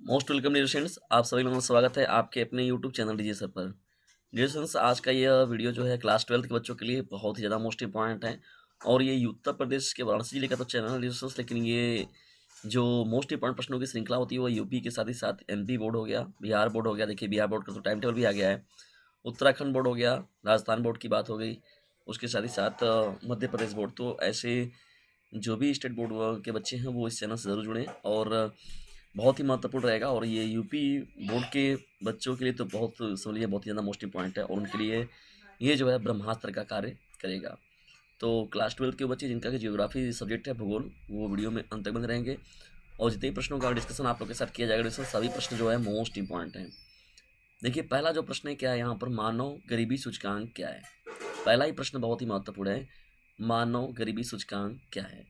Most welcome dear students, आप सभी लोगों का स्वागत है आपके अपने यूट्यूब चैनल डीजे सर पर। डियर स्टूडेंट्स, आज का यह वीडियो जो है क्लास 12 के बच्चों के लिए बहुत ही ज़्यादा मोस्ट इंपॉर्टेंट है। और ये उत्तर प्रदेश के वाराणसी जिले का तो चैनल है डियर स्टूडेंट्स, लेकिन ये जो मोस्ट इंपॉर्टेंट प्रश्नों की श्रृंखला होती है वो यूपी के साथ ही साथ एमपी बोर्ड हो गया, बिहार बोर्ड हो गया। देखिए बिहार बोर्ड का तो टाइम टेबल भी आ गया है। उत्तराखंड बोर्ड हो गया, राजस्थान बोर्ड की बात हो गई, उसके साथ ही साथ मध्य प्रदेश बोर्ड। तो ऐसे जो भी स्टेट बोर्ड के बच्चे हैं वो इस चैनल से ज़रूर जुड़ें और बहुत ही महत्वपूर्ण रहेगा। और ये यूपी बोर्ड के बच्चों के लिए तो बहुत समझ लीजिए बहुत ही ज़्यादा मोस्ट इंपॉर्टेंट है और उनके लिए ये जो है ब्रह्मास्त्र का कार्य करेगा। तो क्लास 12 के बच्चे जिनका कि ज्योग्राफी सब्जेक्ट है, भूगोल, वो वीडियो में अंत तक बने रहेंगे और जितने भी प्रश्नों का डिस्कशन आप लोग के साथ किया जाएगा डिस्कशन, सभी प्रश्न जो है मोस्ट इंपॉर्टेंट हैं। देखिए पहला जो प्रश्न है क्या है यहाँ पर, मानव गरीबी सूचकांक क्या है। पहला ही प्रश्न बहुत ही महत्वपूर्ण है, मानव गरीबी सूचकांक क्या है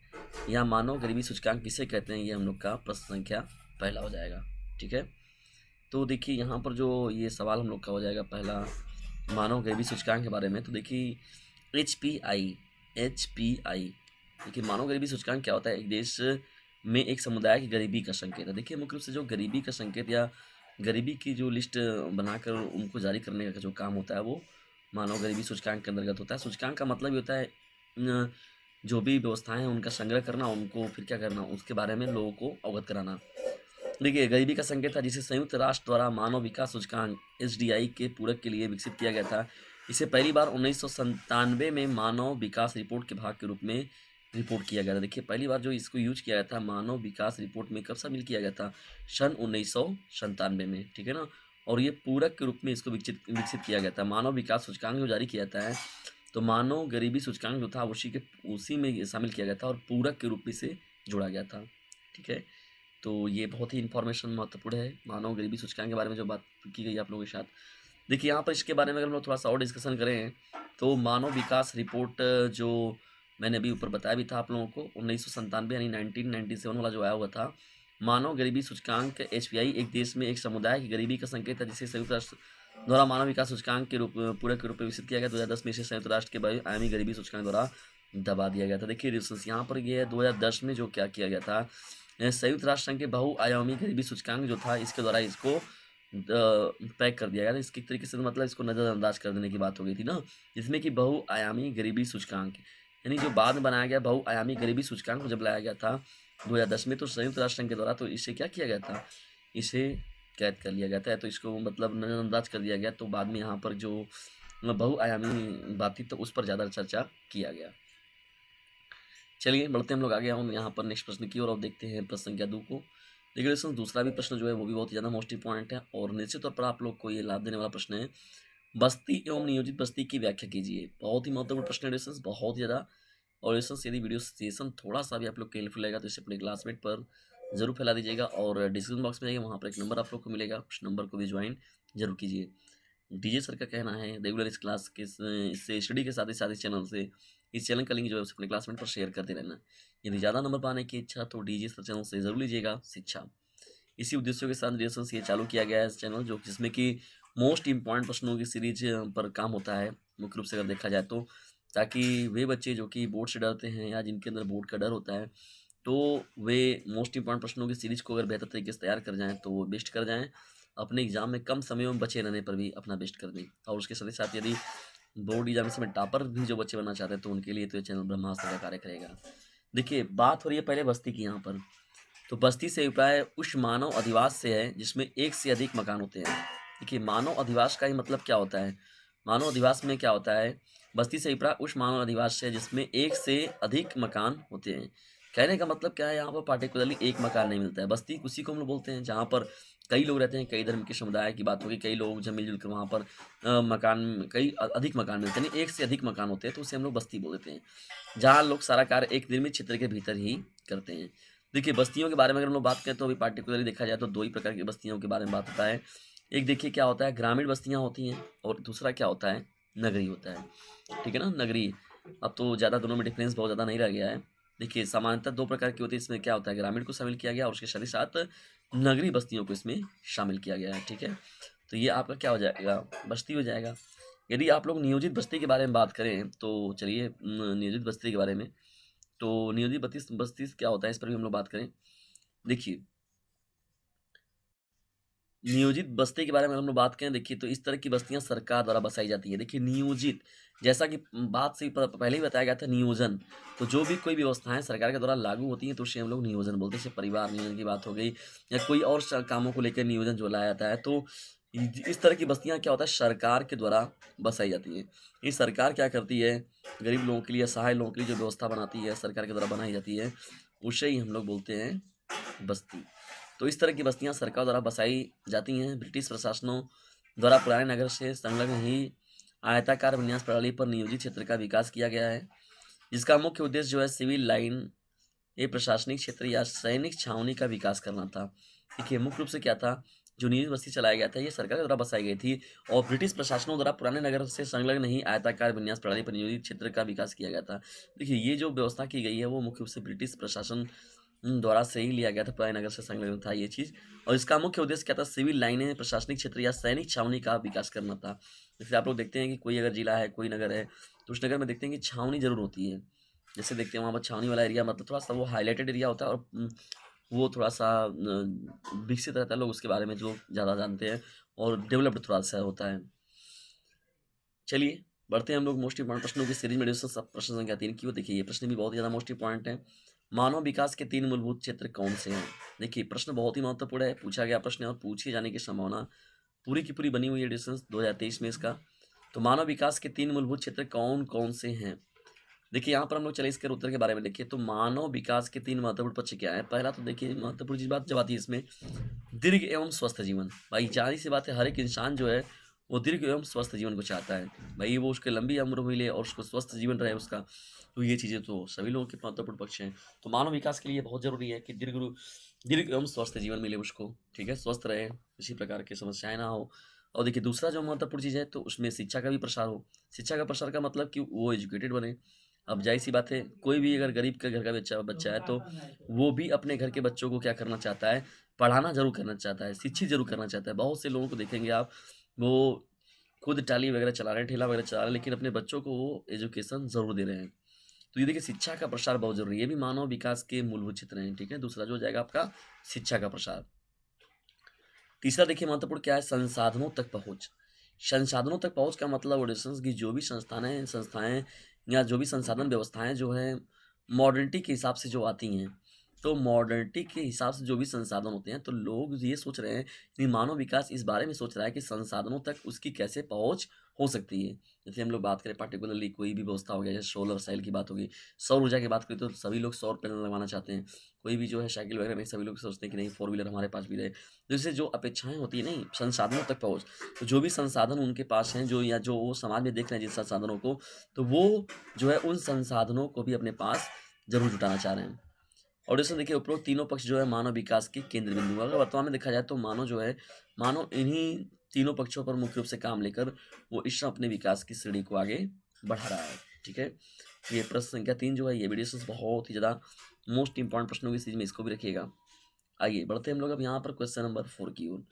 या मानव गरीबी सूचकांक किसे कहते हैं, ये हम लोग का प्रश्न संख्या पहला हो जाएगा। ठीक है, तो देखिए यहाँ पर जो ये सवाल हम लोग का हो जाएगा पहला, मानव गरीबी सूचकांक के बारे में। तो देखिए एच पी आई, देखिए मानव गरीबी सूचकांक क्या होता है, एक देश में एक समुदाय की गरीबी का संकेत है। देखिए मुख्य रूप से जो गरीबी का संकेत या गरीबी की जो लिस्ट बनाकर उनको जारी करने का जो काम होता है वो मानव गरीबी सूचकांक के अंतर्गत होता है। सूचकांक का मतलब ये होता है जो भी व्यवस्थाएं हैं उनका संग्रह करना, उनको फिर क्या करना, उसके बारे में लोगों को अवगत कराना। देखिए गरीबी का संकेत था जिसे संयुक्त राष्ट्र द्वारा मानव विकास सूचकांक एसडीआई के पूरक के लिए विकसित किया गया था। इसे पहली बार 1997 में मानव विकास रिपोर्ट के भाग के रूप में रिपोर्ट किया गया था। देखिए पहली बार जो इसको यूज किया गया था मानव विकास रिपोर्ट में, कब शामिल किया गया था, सन 1997 में। ठीक है ना, और ये पूरक के रूप में इसको विकसित विकसित किया गया था। मानव विकास सूचकांक जो जारी किया जाता है तो मानव गरीबी सूचकांक जो था उसी में शामिल किया गया था और पूरक के रूप में इसे जोड़ा गया था। ठीक है, तो ये बहुत ही इन्फॉर्मेशन महत्वपूर्ण है मानव गरीबी सूचकांक के बारे में जो बात की गई आप लोगों के साथ। देखिए यहाँ पर इसके बारे में अगर हम लोग थोड़ा सा और डिस्कशन करें तो मानव विकास रिपोर्ट जो मैंने अभी ऊपर बताया भी था आप लोगों को, 1997 यानी 1997 वाला जो आया हुआ था मानव गरीबी सूचकांक एचपीआई, एक देश में एक समुदाय की गरीबी का संकेत है जिसे संयुक्त राष्ट्र द्वारा मानव विकास सूचकांक के रूप पूरक के रूप में विकसित किया गया। 2010 में इसे संयुक्त राष्ट्र के बहुआयामी गरीबी सूचकांक द्वारा दबा दिया गया था। देखिए रिफरेंस यहाँ पर ये है 2010 में जो क्या किया गया था, संयुक्त राष्ट्र संघ के बहुआयामी गरीबी सूचकांक जो था इसके द्वारा इसको पैक कर दिया गया था। इसके तरीके से मतलब इसको नज़रअंदाज कर देने की बात हो गई थी ना, जिसमें कि बहुआयामी गरीबी सूचकांक यानी जो बाद में बनाया गया बहुआयामी गरीबी सूचकांक को जब लाया गया था 2010 में, तो संयुक्त राष्ट्र संघ के द्वारा तो इसे क्या किया गया था, इसे कैद कर लिया गया था, तो इसको मतलब नज़रअंदाज कर दिया गया। तो बाद में यहाँ पर जो बहुआयामी बात थी तो उस पर ज़्यादा चर्चा किया गया। चलिए बढ़ते हम लोग आगे हम यहाँ पर नेक्स्ट प्रश्न की ओर और देखते हैं प्रश्न संख्या 2 को। देखिए दोस्तों दूसरा भी प्रश्न जो है वो भी बहुत ज़्यादा मोस्ट इंपॉर्टेंट है और निश्चित तौर पर आप लोग को ये लाभ देने वाला प्रश्न है। बस्ती एवं नियोजित बस्ती की व्याख्या कीजिए। बहुत ही महत्वपूर्ण प्रश्न है दोस्तों, बहुत ही ज़्यादा। और दोस्तों यदि वीडियो सेशन थोड़ा सा भी आप लोग के हेल्पफुल लगेगा तो इसे अपने क्लासमेट पर जरूर फैला दीजिएगा और डिस्क्रिप्शन बॉक्स में जाइए, वहाँ पर एक नंबर आप लोग को मिलेगा, उस नंबर को भी ज्वाइन जरूर कीजिए। डीजे सर का कहना है रेगुलर इस क्लास के इससे स्टडी के साथ ही साथ इस चैनल का लिंक जो है उसे अपने क्लासमेट पर शेयर करते रहना। यदि ज़्यादा नंबर पाने की इच्छा तो डीजे सर चैनल से जरूर लीजिएगा शिक्षा। इसी उद्देश्यों के साथ रिलेशन ये चालू किया गया है इस चैनल जो जिसमें कि मोस्ट इंपॉर्टेंट प्रश्नों की सीरीज पर काम होता है मुख्य रूप से अगर देखा जाए तो, ताकि वे बच्चे जो कि बोर्ड से डरते हैं या जिनके अंदर बोर्ड का डर होता है तो वे मोस्ट इंपॉर्टेंट प्रश्नों की सीरीज को अगर बेहतर तरीके से तैयार कर जाएं तो वो बेस्ट कर जाएं, अपने एग्जाम में कम समय में बचे रहने पर भी अपना बेस्ट कर दें। और उसके साथ ही साथ यदि बोर्ड एग्जामिनेशन में टॉपर भी जो बच्चे बनना चाहते हैं तो उनके लिए तो ये चैनल ब्रह्मास्त्र का कार्य करेगा। देखिए बात हो रही है पहले बस्ती की यहाँ पर, तो बस्ती से अभिप्राय उस मानव अधिवास से है जिसमें एक से अधिक मकान होते हैं। देखिए मानव अधिवास का ही मतलब क्या होता है, मानव अधिवास में क्या होता है, बस्ती से अभिप्राय उस मानव अधिवास से जिसमें एक से अधिक मकान होते हैं। कहने का मतलब क्या है, यहाँ पर पार्टिकुलरली एक मकान नहीं मिलता है। बस्ती उसी को हम लोग बोलते हैं जहाँ पर कई लोग रहते हैं, कई धर्म के समुदाय की बात होगी, कई लोग जब मिलजुल कर वहाँ पर मकान अधिक मकान मिलते हैं, यानी एक से अधिक मकान होते हैं तो उसे हम लोग बस्ती बोल देते हैं, जहाँ लोग सारा कार्य एक निर्मित क्षेत्र के भीतर ही करते हैं। देखिए बस्तियों के बारे में अगर हम लोग बात करें तो अभी पार्टिकुलरली देखा जाए तो दो ही प्रकार की बस्तियों के बारे में बात होता है। एक देखिए क्या होता है, ग्रामीण बस्तियां होती हैं और दूसरा क्या होता है, नगरी होता है। ठीक है ना, नगरी। अब तो ज़्यादा दोनों में डिफरेंस बहुत ज़्यादा नहीं रह गया है। देखिए सामान्यतः दो प्रकार की होती है, इसमें क्या होता है, ग्रामीण को शामिल किया गया और उसके साथ ही साथ नगरी बस्तियों को इसमें शामिल किया गया है। ठीक है, तो ये आपका क्या हो जाएगा, बस्ती हो जाएगा। यदि आप लोग नियोजित बस्ती के बारे में बात करें तो चलिए नियोजित बस्ती के बारे में, तो नियोजित बस्ती बस्ती क्या होता है इस पर भी हम लोग बात करें। देखिए नियोजित बस्ती के बारे में हम लोग बात करें, देखिए तो इस तरह की बस्तियाँ सरकार द्वारा बसाई जाती हैं। देखिए नियोजित, जैसा कि बात से प पहले ही बताया गया था नियोजन, तो जो भी कोई व्यवस्थाएँ सरकार के द्वारा लागू होती हैं तो उसे हम लोग नियोजन बोलते हैं। जैसे परिवार नियोजन की बात हो गई या कोई और कामों को लेकर नियोजन जो लाया जाता है, तो इस तरह की बस्तियाँ क्या होता है सरकार के द्वारा बसाई जाती हैं। ये सरकार क्या करती है, गरीब लोगों के लिए, असहाय लोगों के लिए जो व्यवस्था बनाती है सरकार के द्वारा बनाई जाती है, उसे ही हम लोग बोलते हैं बस्ती। तो इस तरह की बस्तियाँ सरकार द्वारा बसाई जाती हैं। ब्रिटिश प्रशासनों द्वारा पुराने नगर से संलग्न ही आयताकार विन्यास प्रणाली पर नियोजित क्षेत्र का विकास किया गया है, जिसका मुख्य उद्देश्य जो है सिविल लाइन, ये प्रशासनिक क्षेत्र या सैनिक छावनी का विकास करना था। देखिए मुख्य रूप से क्या था, जो नियोजित बस्ती चलाया गया था ये सरकार के द्वारा बसाई गई थी और ब्रिटिश प्रशासनों द्वारा पुराने नगर से संलग्न ही आयताकार विन्यास प्रणाली पर नियोजित क्षेत्र का विकास किया गया था। देखिए ये जो व्यवस्था की गई है वो मुख्य रूप से ब्रिटिश प्रशासन द्वारा से ही लिया गया था, पुराने नगर से संलग्न था ये चीज़ और इसका मुख्य उद्देश्य क्या था, सिविल लाइनें, प्रशासनिक क्षेत्र या सैनिक छावनी का विकास करना था। जैसे आप लोग देखते हैं कि कोई अगर जिला है, कोई नगर है, तो उस नगर में देखते हैं कि छावनी ज़रूर होती है। जैसे देखते हैं वहाँ पर छावनी वाला एरिया मतलब थोड़ा-सा वो हाइलाइटेड एरिया होता है और वो थोड़ा-सा विकसित रहता है, लोग उसके बारे में जो ज़्यादा जानते हैं और डेवलप्ड थोड़ा-सा होता है। चलिए, बढ़ते हैं हम लोग मोस्ट इम्पोर्टेंट प्रश्नों की सीरीज में डिस्कस सब प्रश्न संख्या 3 की ओर। देखिए ये प्रश्न भी बहुत ही ज़्यादा मोस्ट इम्पोर्टेंट है। मानव विकास के 3 मूलभूत क्षेत्र कौन से हैं? देखिए प्रश्न बहुत ही महत्वपूर्ण है, पूछा गया प्रश्न है और पूछे जाने की संभावना पूरी की पूरी बनी हुई है डिस्कस 2023 में इसका। तो मानव विकास के 3 मूलभूत क्षेत्र कौन-कौन से हैं? देखिए यहाँ पर हम लोग चलिए इसके उत्तर के बारे में देखिए, तो मानव विकास के 3 महत्वपूर्ण पक्ष क्या हैं? पहला तो देखिए महत्वपूर्ण चीज़ बात जब आती है इसमें, दीर्घ एवं स्वस्थ जीवन। भाई ज़ाहिर-सी बात है हर एक इंसान जो है वो दीर्घ एवं स्वस्थ जीवन को चाहता है। भई वो उसके लंबी उम्र मिले और उसको स्वस्थ जीवन रहे उसका, तो ये चीज़ें तो सभी लोगों के महत्वपूर्ण पक्ष हैं। तो मानव विकास के लिए बहुत ज़रूरी है कि दीर्घ एवं स्वस्थ जीवन मिले उसको, ठीक है? स्वस्थ रहे, किसी प्रकार की समस्याएँ ना हो। और देखिए दूसरा जो महत्वपूर्ण चीज़ है तो उसमें शिक्षा का भी प्रसार हो। शिक्षा का प्रसार का मतलब कि वो एजुकेटेड बने। अब ज़ाहिर-सी बात है, कोई भी अगर गरीब के घर का बच्चा बच्चा है तो वो भी अपने घर के बच्चों को क्या करना चाहता है, पढ़ाना ज़रूर करना चाहता है, शिक्षित ज़रूर करना चाहता है। बहुत से लोगों को देखेंगे आप, वो खुद टाली वगैरह चला रहे हैं, ठेला वगैरह चला रहे हैं, लेकिन अपने बच्चों को वो एजुकेशन ज़रूर दे रहे हैं। तो ये देखिए शिक्षा का प्रसार बहुत ज़रूरी है, ये भी मानव विकास के मूलभूत क्षेत्र हैं, ठीक है? दूसरा जो हो जाएगा आपका शिक्षा का प्रसार। तीसरा देखिए महत्वपूर्ण क्या है, संसाधनों तक पहुँच। संसाधनों तक पहुँच का मतलब ऑडिशंस की जो भी संस्थानें संस्थाएँ या जो भी संसाधन व्यवस्थाएँ जो हैं, मॉडर्निटी के हिसाब से जो आती हैं, तो मॉडर्निटी के हिसाब से जो भी संसाधन होते हैं, तो लोग ये सोच रहे हैं कि मानव विकास इस बारे में सोच रहा है कि संसाधनों तक उसकी कैसे पहुँच हो सकती है। जैसे हम लोग बात करें पार्टिकुलरली कोई भी व्यवस्था हो गया, जैसे सोलर सेल की बात होगी, सौर ऊर्जा की बात करें तो सभी लोग सौर पैनल लगवाना चाहते हैं। कोई भी जो है साइकिल वगैरह में सभी लोग सोचते हैं कि नहीं फोर व्हीलर हमारे पास भी रहे। जैसे जो अपेक्षाएँ होती हैं नहीं संसाधनों तक पहुँच, तो जो भी संसाधन उनके पास हैं जो या जो वो समाज में देख रहे हैं जिन संसाधनों को, तो वो जो है उन संसाधनों को भी अपने पास ज़रूर जुटाना चाह रहे हैं। और जैसे देखिए उपरोक्त तीनों पक्ष जो है मानव विकास के केंद्र बिंदु हैं। अगर वर्तमान में देखा जाए तो मानव इन्हीं तीनों पक्षों पर मुख्य रूप से काम लेकर वो इस अपने विकास की सीढ़ी को आगे बढ़ा रहा है, ठीक है? ये प्रश्न संख्या 3 जो है ये वीडियो बहुत ही ज़्यादा मोस्ट इम्पोर्टेंट प्रश्नों की सीरीज में इसको भी रखिएगा। आइए बढ़ते हैं हम लोग अब यहाँ पर क्वेश्चन नंबर 4 की ओर।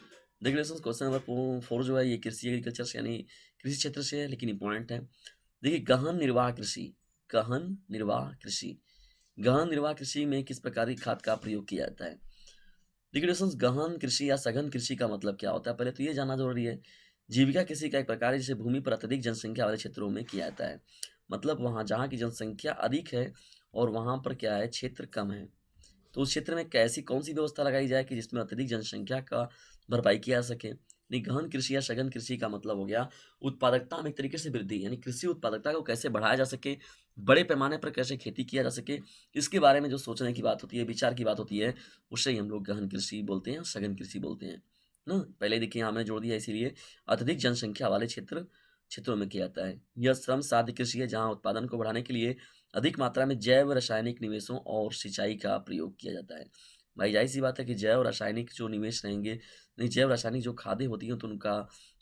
देखिए दोस्तों क्वेश्चन नंबर 4 जो है ये कृषि एग्रीकल्चर से यानी कृषि क्षेत्र से है लेकिन इम्पोर्टेंट है। देखिए गहन निर्वाह कृषि गहन निर्वाह कृषि में किस प्रकार की खाद का प्रयोग किया जाता है? देखिए दोस्तों गहन कृषि या सघन कृषि का मतलब क्या होता है? पहले तो ये जानना जरूरी है। जीविका कृषि का एक प्रकार है जिसे भूमि पर अत्यधिक जनसंख्या वाले क्षेत्रों में किया जाता है। मतलब वहाँ जहाँ की जनसंख्या अधिक है और वहाँ पर क्या है क्षेत्र कम है, तो उस क्षेत्र में कैसी कौन-सी व्यवस्था लगाई जाए कि जिसमें अत्यधिक जनसंख्या का भरपाई किया जा सके? नहीं, गहन कृषि या सघन कृषि का मतलब हो गया उत्पादकता में एक तरीके से वृद्धि, यानी कृषि उत्पादकता को कैसे बढ़ाया जा सके, बड़े पैमाने पर कैसे खेती किया जा सके, इसके बारे में जो सोचने की बात होती है, विचार की बात होती है, उसे ही हम लोग गहन कृषि बोलते हैं, सघन कृषि बोलते हैं। ना? पहले देखिए यहाँ मैंने जोड़ दिया इसीलिए अत्यधिक जनसंख्या वाले क्षेत्रों में किया जाता है। यह श्रम साध्य कृषि है जहाँ उत्पादन को बढ़ाने के लिए अधिक मात्रा में जैव रासायनिक निवेशों और सिंचाई का प्रयोग किया जाता है। भाई ज़ाहिर-सी बात है कि जैव रासायनिक जो निवेश रहेंगे, नहीं जैव रासायनिक जो खादें होती हैं तो उनका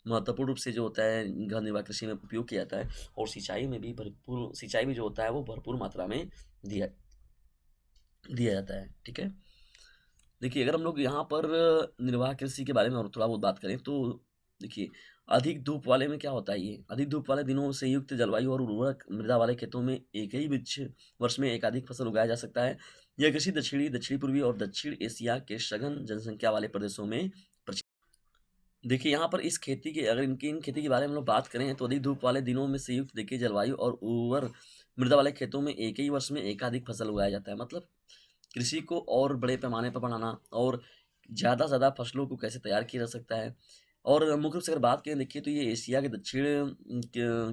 महत्वपूर्ण रूप से जो होता है गहन निर्वाह कृषि में उपयोग किया जाता है और सिंचाई भी जो होता है वो भरपूर मात्रा में दिया दिया जाता है, ठीक है? देखिए, अगर हम लोग यहाँ पर निर्वाह कृषि के बारे में और थोड़ा बहुत बात करें तो देखिए, अधिक धूप वाले में क्या होता है ये, अधिक धूप वाले दिनों से युक्त जलवायु और उर्वरक मृदा वाले खेतों में एक ही वृक्ष वर्ष में एकाधिक फसल उगाया जा सकता है। यह कृषि दक्षिणी, दक्षिण-पूर्वी और दक्षिण एशिया के सघन जनसंख्या वाले प्रदेशों में प्रचलित देखिए, यहाँ पर इस खेती के अगर इनकी इन खेती के बारे में हम लोग बात करें तो अधिक धूप वाले दिनों में संयुक्त देखिए जलवायु और उर्वर मृदा वाले खेतों में एक ही वर्ष में एकाधिक फसल उगाया जाता है। मतलब कृषि को और बड़े पैमाने पर बढ़ाना और ज़्यादा से ज़्यादा फसलों को कैसे तैयार किया जा सकता है। और मुख्य रूप से अगर बात करें देखिए तो ये एशिया के दक्षिण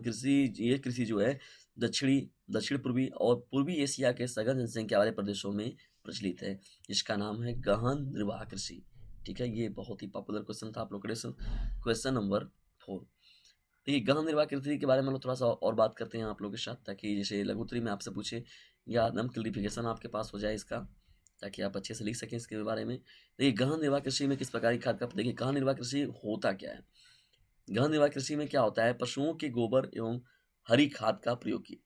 कृषि जो है दक्षिणी दक्षिण-पूर्वी और पूर्वी एशिया के सघन जनसंख्या वाले प्रदेशों में प्रचलित है। जिसका नाम है गहन निर्वाह कृषि। ठीक है, ये बहुत ही पॉपुलर क्वेश्चन था आप लोग के लिए। Question number 4। देखिए गहन निर्वाह कृषि के बारे में हम लोग थोड़ा-सा और बात करते हैं आप लोगों के साथ, ताकि जैसे लघु उत्तरी में आपसे पूछे या नम क्लैरिफिकेशन आपके पास हो जाए इसका, ताकि आप अच्छे से लिख सकें इसके बारे में। देखिए गहन निर्वाह कृषि में किस प्रकार की खाद का देखिए गहन निर्वाह कृषि होता क्या है? गहन निर्वाह कृषि में क्या होता है, पशुओं के गोबर एवं हरी खाद का प्रयोग किया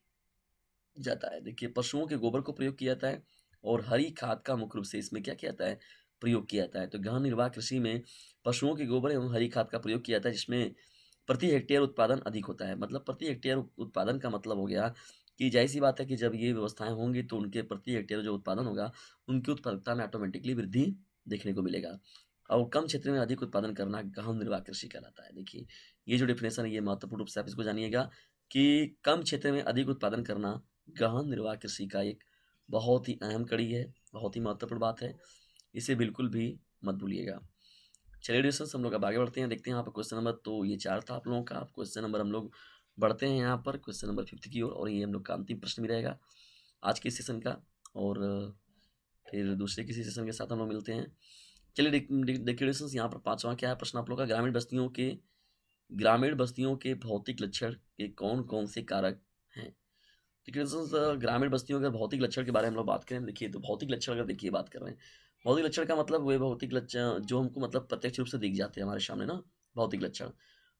जाता है। देखिए पशुओं के गोबर को प्रयोग किया जाता है और हरी खाद का मुख्य रूप से इसमें क्या किया जाता है, प्रयोग किया जाता है। तो गहन निर्वाह कृषि में पशुओं के गोबर एवं हरी खाद का प्रयोग किया जाता है, जिसमें प्रति हेक्टेयर उत्पादन अधिक होता है। मतलब प्रति हेक्टेयर उत्पादन का मतलब हो गया कि ज़ाहिर-सी बात है कि जब ये व्यवस्थाएँ होंगी तो उनके प्रति हेक्टेयर जो उत्पादन होगा, उनकी उत्पादकता में ऑटोमेटिकली वृद्धि देखने को मिलेगा। और कम क्षेत्र में अधिक उत्पादन करना गहन निर्वाह कृषि कहलाता है। देखिए, ये जो डेफ़िनेशन है ये महत्वपूर्ण रूप से आप इसको जानिएगा कि कम क्षेत्र में अधिक उत्पादन करना गहन निर्वाह कृषि का एक बहुत ही अहम कड़ी है, बहुत ही महत्वपूर्ण बात है। इसे बिल्कुल भी मत भूलिएगा। चलिए डिस्कस हम लोग अब आगे बढ़ते हैं, देखते हैं यहाँ पे क्वेश्चन नंबर तो ये 4 था आप लोगों का। अब क्वेश्चन नंबर हम लोग बढ़ते हैं यहाँ पर क्वेश्चन नंबर 5 की ओर और ये हम लोग का अंतिम प्रश्न भी रहेगा आज के सेशन का। और फिर दूसरे किसी सेशन के साथ हम लोग मिलते हैं। चलिए देखिए डिस्कस यहाँ पर 5वां क्या है प्रश्न आप लोग का, ग्रामीण बस्तियों के भौतिक लक्षण के कौन-कौन से कारक हैं? देखिए ग्रामीण बस्तियों के भौतिक लक्षण के बारे में हम लोग बात करें, देखिए तो भौतिक लक्षण अगर देखिए बात कर रहे हैं, भौतिक लक्षण का मतलब वे भौतिक लक्षण जो हमको मतलब प्रत्यक्ष रूप से दिख जाते हैं हमारे सामने ना, भौतिक लक्षण।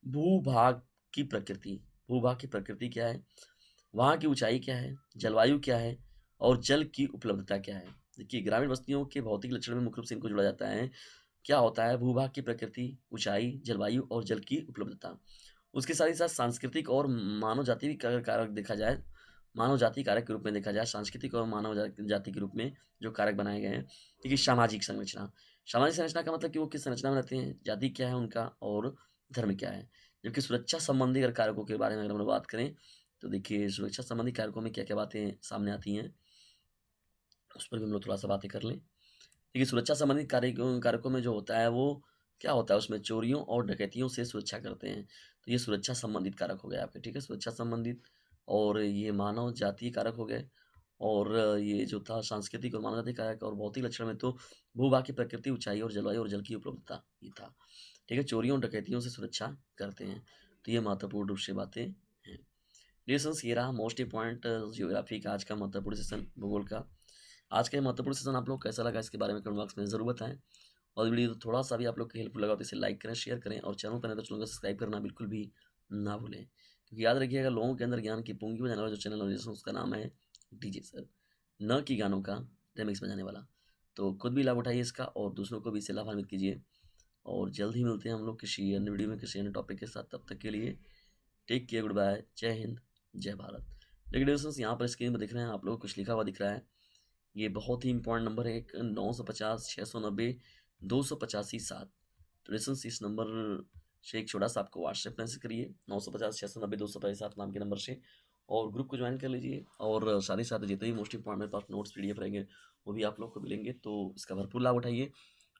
भूभाग की प्रकृति, भूभाग की प्रकृति क्या है? वहाँ की ऊँचाई क्या है? जलवायु क्या है? और जल की उपलब्धता क्या है? देखिए ग्रामीण बस्तियों के भौतिक लक्षण में मुख्य रूप से इनको जोड़ा जाता है। क्या होता है? भूभाग की प्रकृति, ऊँचाई, जलवायु और जल की उपलब्धता। उसके साथ ही साथ सांस्कृतिक और मानव जाति भी अगर कारक देखा जाए, मानव जाति कारक के रूप में देखा जाए, सांस्कृतिक और मानव जाति के रूप में जो कारक बनाए गए हैं। देखिए सामाजिक संरचना, सामाजिक संरचना का मतलब कि वो किस संरचना में रहते हैं, जाति क्या है उनका और धर्म क्या है। जबकि सुरक्षा संबंधी अगर कारकों के बारे में अगर हम लोग बात करें, तो देखिए सुरक्षा संबंधी कारकों में क्या-क्या बातें सामने आती हैं, उस पर भी हम लोग थोड़ा-सा बातें कर लें। देखिए सुरक्षा संबंधित कारकों में जो होता है वो क्या होता है, उसमें चोरियों और डकैतियों से सुरक्षा करते हैं। तो ये सुरक्षा संबंधित कारक हो गए आपके, ठीक है? सुरक्षा संबंधित और ये मानव जातीय कारक हो गए और ये जो था सांस्कृतिक और मानव जातीय कारक और भौतिक लक्षण में तो भू-भाग की प्रकृति, ऊँचाई और जलवायु और जल की उपलब्धता ये था। ठीक है? चोरियों और डकैतियों से सुरक्षा करते हैं। तो ये महत्वपूर्ण रूप से बातें हैं। लेसन्स ये रहा मोस्ट इम्पोर्टेंट ज्योग्राफी का आज का महत्वपूर्ण सेशन भूगोल का। आज का ये महत्वपूर्ण सेशन आप लोग को कैसा लगा इसके बारे में कमेंट बॉक्स में ज़रूर बताएँ। और वीडियो तो थोड़ा-सा भी आप लोग को हेल्पफुल लगा तो इसे लाइक करें, शेयर करें और चैनल पर नए तो चैनल को सब्सक्राइब करना बिल्कुल भी ना भूलें। क्योंकि याद रखिएगा लोगों के अंदर ज्ञान की पूँगी बजाने वाला जो चैनल है उसका नाम है डीजे सर, न कि गानों का रिमिक्स बजाने वाला। तो खुद भी लाभ उठाइए इसका और दूसरों को भी इससे लाभान्वित कीजिए। और जल्द ही मिलते हैं हम लोग किसी अन्य वीडियो में किसी अन्य टॉपिक के साथ। तब तक के लिए टेक केयर, गुड बाय, जय हिंद, जय भारत। देखिए दोस्तों यहाँ पर स्क्रीन पर दिख रहे हैं आप लोगों को कुछ लिखा हुआ दिख रहा है। ये बहुत ही इम्पोर्टेंट नंबर है, एक 950 690 285 7। तो लिसन्स इस नंबर से एक छोटा सा आपको व्हाट्सएप मैसेज करिए 950 690 285 7 नाम के नंबर से और ग्रुप को ज्वाइन कर लीजिए। और साथ ही साथ जितने भी मोस्ट इंपॉर्टेंट मेरे पास नोट्स पीडीएफ रहेंगे वो भी आप लोग को मिलेंगे। तो इसका भरपूर लाभ उठाइए,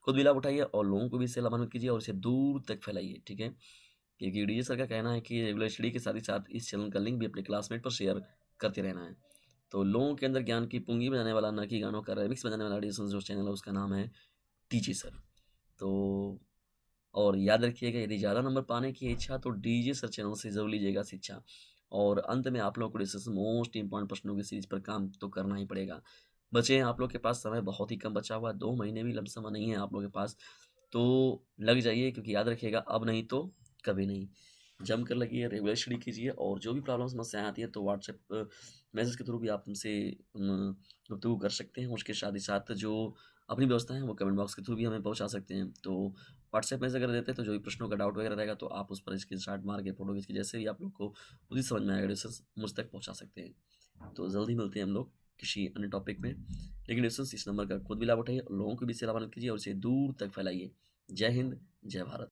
खुद भी लाभ उठाइए और लोगों को भी इससे लाभान्वित कीजिए और इसे दूर तक फैलाइए, ठीक है? क्योंकि डीजे सर का कहना है कि रेगुलर स्टडी के साथ ही साथ इस चैनल का लिंक भी अपने क्लासमेट पर शेयर करते रहना है। तो लोगों के अंदर ज्ञान की पूंगी बजाने वाला, न कि गानों का रिमिक्स बजाने वाला डिजिटल जो चैनल है उसका नाम है डीजे सर। तो और याद रखिएगा यदि ज़्यादा नंबर पाने की इच्छा तो डीजे सर चैनल से ज़रूर लीजिएगा शिक्षा। और अंत में आप लोग को डिस्कस मोस्ट इंपॉर्टेंट प्रश्नों की सीरीज पर काम तो करना ही पड़ेगा। बचे हैं आप लोग के पास समय बहुत ही कम बचा हुआ है, 2 महीने भी लमसम नहीं है आप लोगों के पास। तो लग जाइए क्योंकि याद रखिएगा अब नहीं तो कभी नहीं। जम कर लगिए, रेगुलर स्टडी कीजिए और जो भी प्रॉब्लम समस्याएँ आती हैं तो व्हाट्सएप मैसेज के थ्रू भी आप हमसे गुफ्तगू कर सकते हैं। उसके साथ ही साथ जो अपनी व्यवस्था है वो कमेंट बॉक्स के थ्रू भी हमें पहुँचा सकते हैं। तो व्हाट्सएप मैसेज अगर देते हैं तो जो भी प्रश्नों का डाउट वगैरह रहेगा तो आप उस पर स्क्रीनशॉट मार के फ़ोटो खींच के जैसे भी आप लोग को खुद ही समझ में आएगा डिस्कस मुझ तक पहुँचा सकते हैं। तो जल्द ही मिलते हैं हम लोग किसी अन्य टॉपिक में। लेकिन डिस्कस इस नंबर का खुद भी लाभ उठाइए, लोगों को भी इससे लाभान्वित कीजिए और इसे दूर तक फैलाइए। जय हिंद, जय भारत।